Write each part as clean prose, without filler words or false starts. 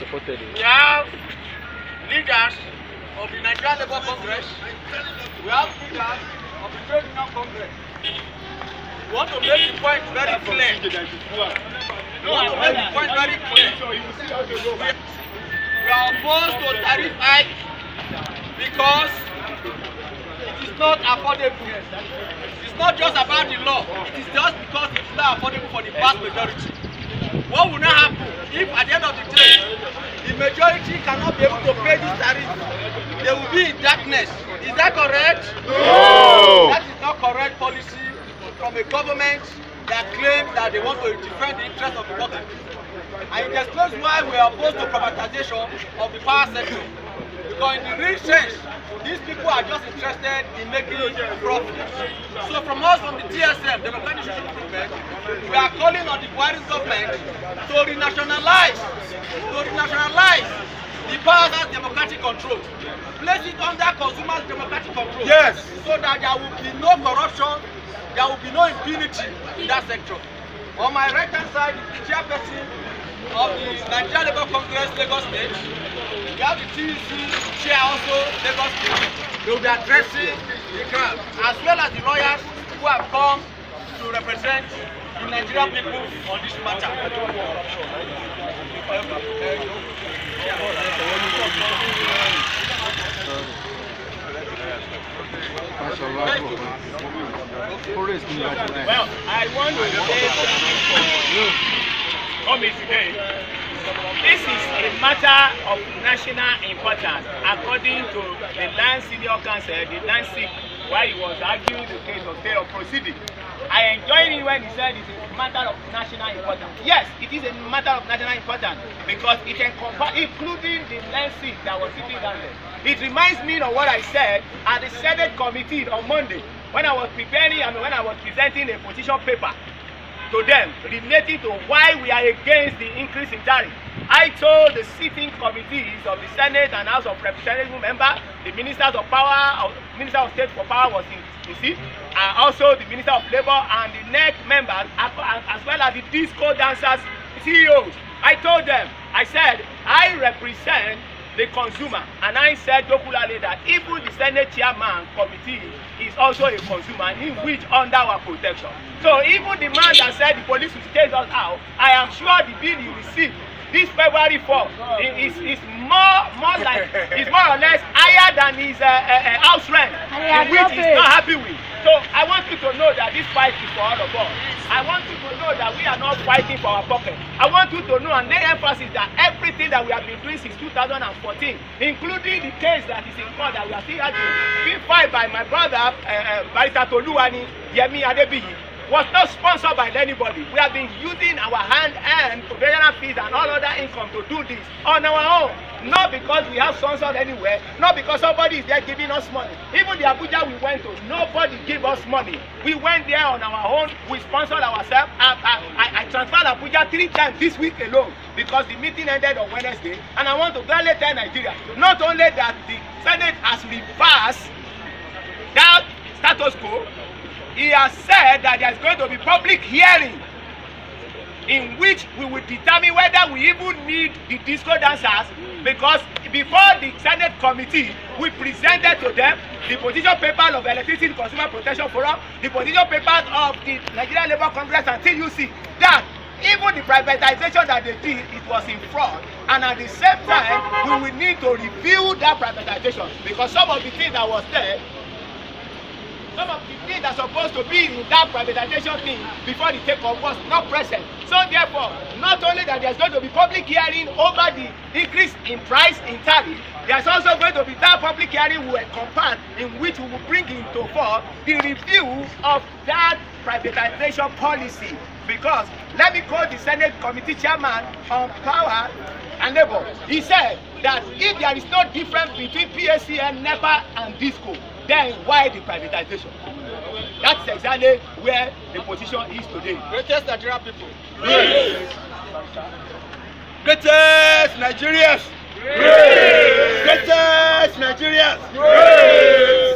We have leaders of the Nigerian Labour Congress. We have leaders of the Trade Union Congress. We want to make the point very clear. We are opposed to tariff hike because it is not affordable. It's not just about the law. It is just because it is not affordable for the vast majority. What will not happen if at the end of the day, the majority cannot be able to pay this tariff? They will be in darkness. Is that correct? No! That is not correct policy from a government that claims that they want to defend the interest of the working people. And it explains why we are opposed to privatization of the power sector. Because in the real sense, these people are just interested in making profit. So from us, from the TSM, Democratic Social Movement, we are calling on the Buhari government to renationalize the powers as democratic control. Place it under consumers' democratic control. Yes. So that there will be no corruption, there will be no impunity in that sector. On my right hand side is the chairperson of the Nigerian Labour Congress Lagos State. We have the TEC chair also Lagos State. They will be addressing the crowd as well as the lawyers who have come to represent the Nigerian people on this matter. Well, I want to say coming today. This is a matter of national importance, according to the Land Senior Counsel, the Land SIC, while he was arguing the case of state of proceeding. I enjoyed it when he said it's a matter of national importance. Yes, it is a matter of national importance because it can compare, including the Land SIC that was sitting down there. It reminds me of what I said at the Senate committee on Monday when I was when I was presenting a position paper to them relating to why we are against the increase in tariff. I told the sitting committees of the Senate and House of Representatives members, the Ministers of Power, Minister of State for Power was in seat, and also the Minister of Labour and the NEC members, as well as the disco dancers CEOs. I told them, I said, I represent the consumer, and I said popularly that even the Senate chairman committee is also a consumer in which under our protection. So even the man that said the police will chase us out, I am sure the bill he received this February 4 is more or less higher than his house rent, in which he's not happy with. So I want you to know that this fight is for all of us. I want you to know that we are not fighting for our pocket. I want you to know and lay emphasis that everything that we have been doing since 2014, including the case that is in court that we are still having, being filed by my brother, Barrister Toluwani Yemi Adebiyi, was not sponsored by anybody. We have been using our hand and professional fees and all other income to do this on our own. Not because we have sponsors anywhere, not because somebody is there giving us money. Even the Abuja we went to, nobody gave us money. We went there on our own, we sponsored ourselves. I transferred Abuja 3 times this week alone because the meeting ended on Wednesday. And I want to gladly tell Nigeria, not only that the Senate has reversed that status quo, he has said that there is going to be public hearing in which we will determine whether we even need the disco dancers, because before the Senate committee, we presented to them the position paper of Electricity Consumer Protection Forum, the position papers of the Nigerian Labour Congress and TUC, that even the privatization that they did, it was in fraud. And at the same time, we will need to review that privatization, because some of the things that was there, some of the things that are supposed to be in that privatization thing before the takeoff was not present. So therefore, not only that there's going to be public hearing over the increase in price in tariff, there's also going to be that public hearing will encompass in which we will bring into forth the review of that privatization policy. Because let me quote the Senate Committee Chairman on Power and Labour. He said that if there is no difference between PSCN, NEPA and DISCO, then why the privatization? That's exactly where the position is today. Greatest Nigerian people. Greatest Nigerians. Greatest Nigerians.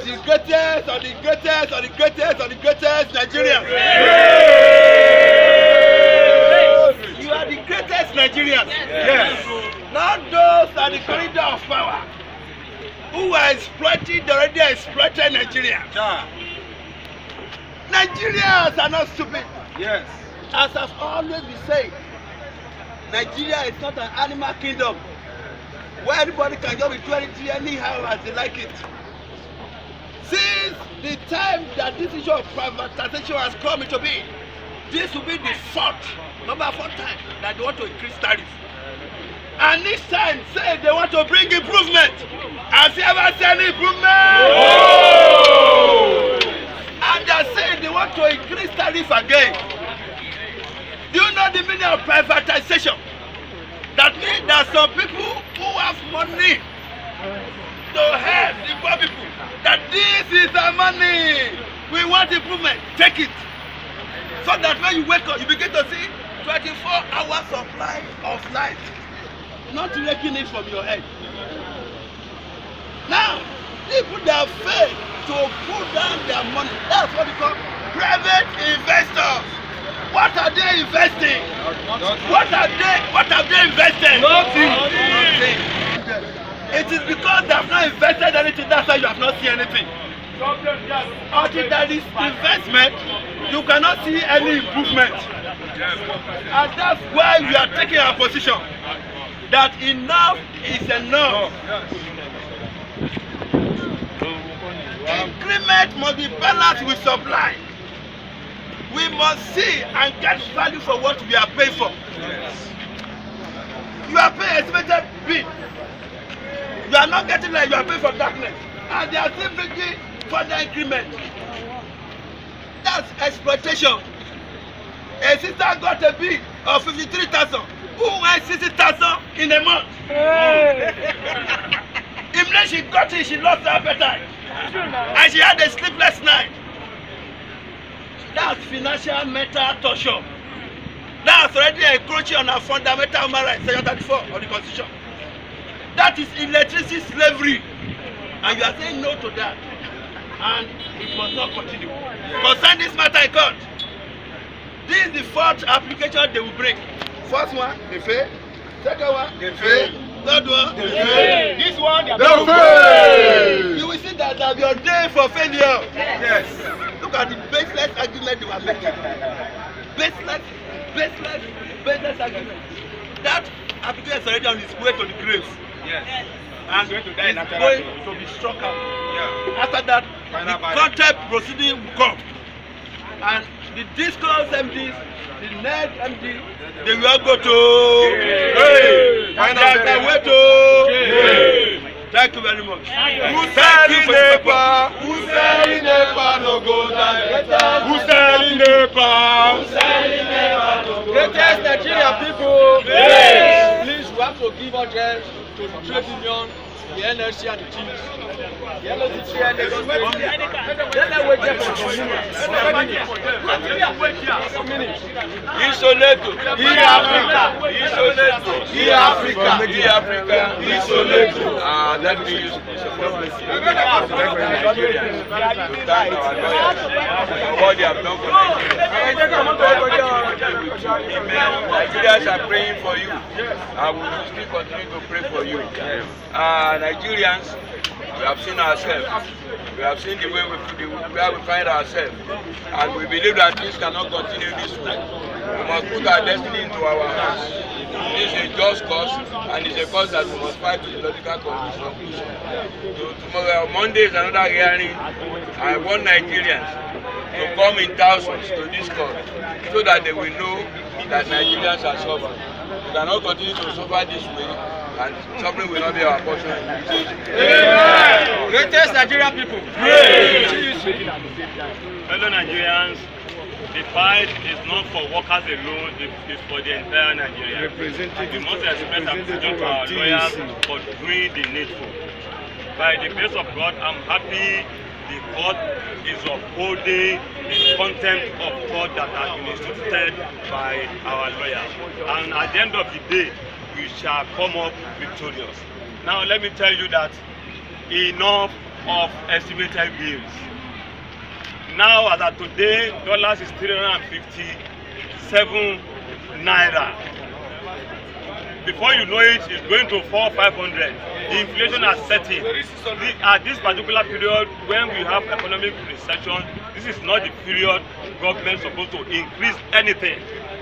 The greatest of the greatest of the greatest of the greatest Nigerians. You are the greatest Nigerians. Yes. Not power who are exploiting the already exploited Nigerians. Yeah. Nigerians are not stupid. Yes. As I've always been saying, Nigeria is not an animal kingdom where anybody can just be doing it anyhow as they like it. Since the time that this issue of privatization has come into being, this will be the number fourth time that they want to increase tariffs. And this time say they want to bring improvement. Has you ever seen improvement? No! And they say they want to increase tariff again. Do you know the meaning of privatization? That means that some people who have money to help the poor people, that this is our money. We want improvement. Take it. So that when you wake up, you begin to see 24 hours of light. Not taking it from your head. Now, people that fail to put down their money, that's what we call private investors. What are they investing? What have they invested? Nothing. It is because they have not invested anything, that's why you have not seen anything. Until there is investment, you cannot see any improvement. And that's why we are taking our position that enough is enough. Increment must be balanced with supply. We must see and get value for what we are paying for. You are paying estimated bill. You are not getting like you are paying for darkness. And they are still bringing further increment. That's exploitation. A sister got a bill of 53,000. Who went 60,000 in a month? Even she got it, she lost her appetite. And she had a sleepless night. That's financial mental torture. That's already encroaching on our fundamental human rights, Section 34 of the Constitution. That is electricity slavery. And you are saying no to that. And it must not continue. Concern this matter in court. This is the fourth application they will bring. First one, they fail. Second one, they fail. Third one, they fail. This one, they fail. You will see that there will be a day for failure. Yes. Look at the baseless argument they were making. Baseless argument. That application is already on its way to the grave. Yes. And it's going to be struck out. Yeah. After that, the contempt proceeding will come. And the disclosed MDs, the NED MD, they will go to. Thank you very much. Who selling NEPA? Who selling NEPA no go die? Who selling NEPA? Who selling NEPA no go die? Greatest Nigerian people, please, we have to give address to the trade union, the NLC and the teams. The NLC and the government. Let them wait there for some minutes. Isoleto, Africa, Isoleto. Let me use what they have done for Nigerians are praying for you. I will still continue to pray for you. Nigerians, we have seen ourselves. We have seen the way where we find ourselves. And we believe that things cannot continue this way. We must put our destiny into our hands. This is a just cause, and it's a cause that we must fight to the logical conclusion. So tomorrow, Monday is another hearing. I want Nigerians to come in thousands to this court so that they will know that Nigerians are suffering. We cannot continue to suffer this way, and suffering will not be our portion. Greatest Nigerian people. Fellow Nigerians, the fight is not for workers alone, it is for the entire Nigeria. We must express appreciation to our lawyers for doing the needful. By the grace of God, I'm happy the court is upholding the contempt of court that has been instituted by our lawyers. And at the end of the day, we shall come up victorious. Now let me tell you that enough of estimated bills. Now as of today, dollars is 357 naira. Before you know it, it's going to 400-500. inflation has set in. At this particular period, when we have economic recession, this is not the period government is supposed to increase anything.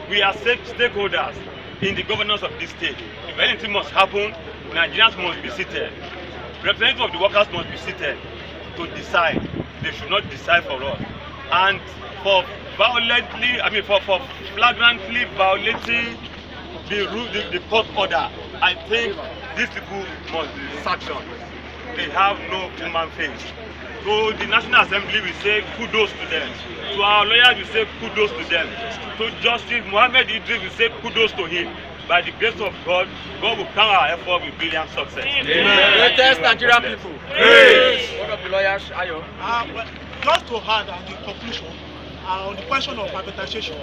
We are stakeholders in the governance of this state. If anything must happen, Nigerians must be seated. Representatives of the workers must be seated to decide. They should not decide for us. And for flagrantly violating the court order, I think these people must be sanctioned. They have no human face. To the National Assembly, we say kudos to them. To our lawyers, we say kudos to them. To Justice Mohammed Idris, we say kudos to him. By the grace of God, God will crown our effort with brilliant success. Amen. Greatest Nigerian people. Praise. One of the lawyers, Ayo. Well, just to add at the conclusion, on the question of privatization,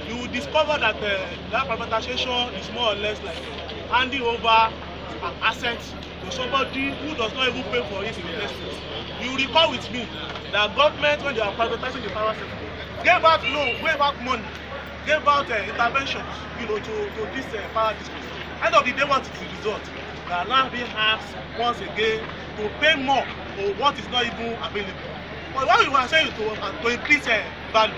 you will discover that that privatization is more or less like handing over an asset to somebody who does not even pay for its investments. You recall with me that government, when they are privatizing the power sector, gave out loan, gave out money, gave out interventions, to this power district. End of the day, what is the result? They are now being asked once again to pay more for what is not even available. But what we were saying to increase value,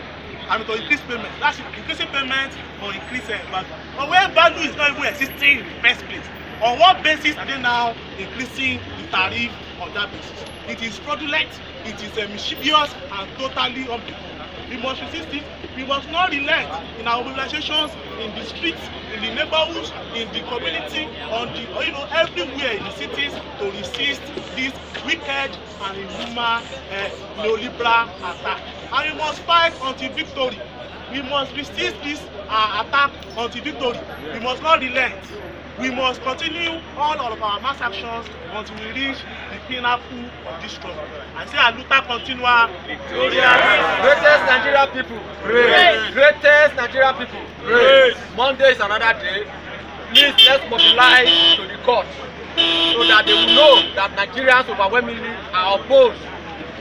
to increase payment. That's increasing payment or increase value. But where value is not even existing in the first place, on what basis are they now increasing the tariff on that basis? It is fraudulent, it is mischievous and totally unbelievable. We must resist it. We must not relent in our mobilizations in the streets, in the neighborhoods, in the community, on the everywhere in the cities to resist this wicked and inhuman neoliberal attack. And we must fight until victory. We must resist this attack until victory. We must not relent. We must continue all of our mass actions until we reach the pinnacle of this struggle. And say, Aluta continua victorious. Greatest Nigerian people. Praise. Greatest Nigerian people. Praise. Monday is another day. Please, let's mobilize to the court so that they will know that Nigerians overwhelmingly are opposed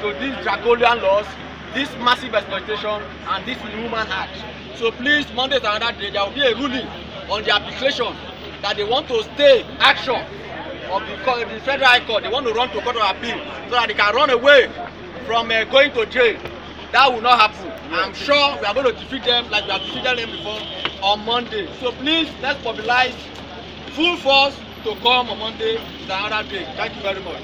to these draconian laws, this massive exploitation, and this inhuman act. So please, Monday is another day. There will be a ruling on the application that they want to stay action of the Federal High Court. They want to run to Court of Appeal so that they can run away from going to jail. That will not happen. I'm sure we are going to defeat them like we have defeated them before on Monday. So please, let's mobilize full force to come on Monday. It's another day. Thank you very much.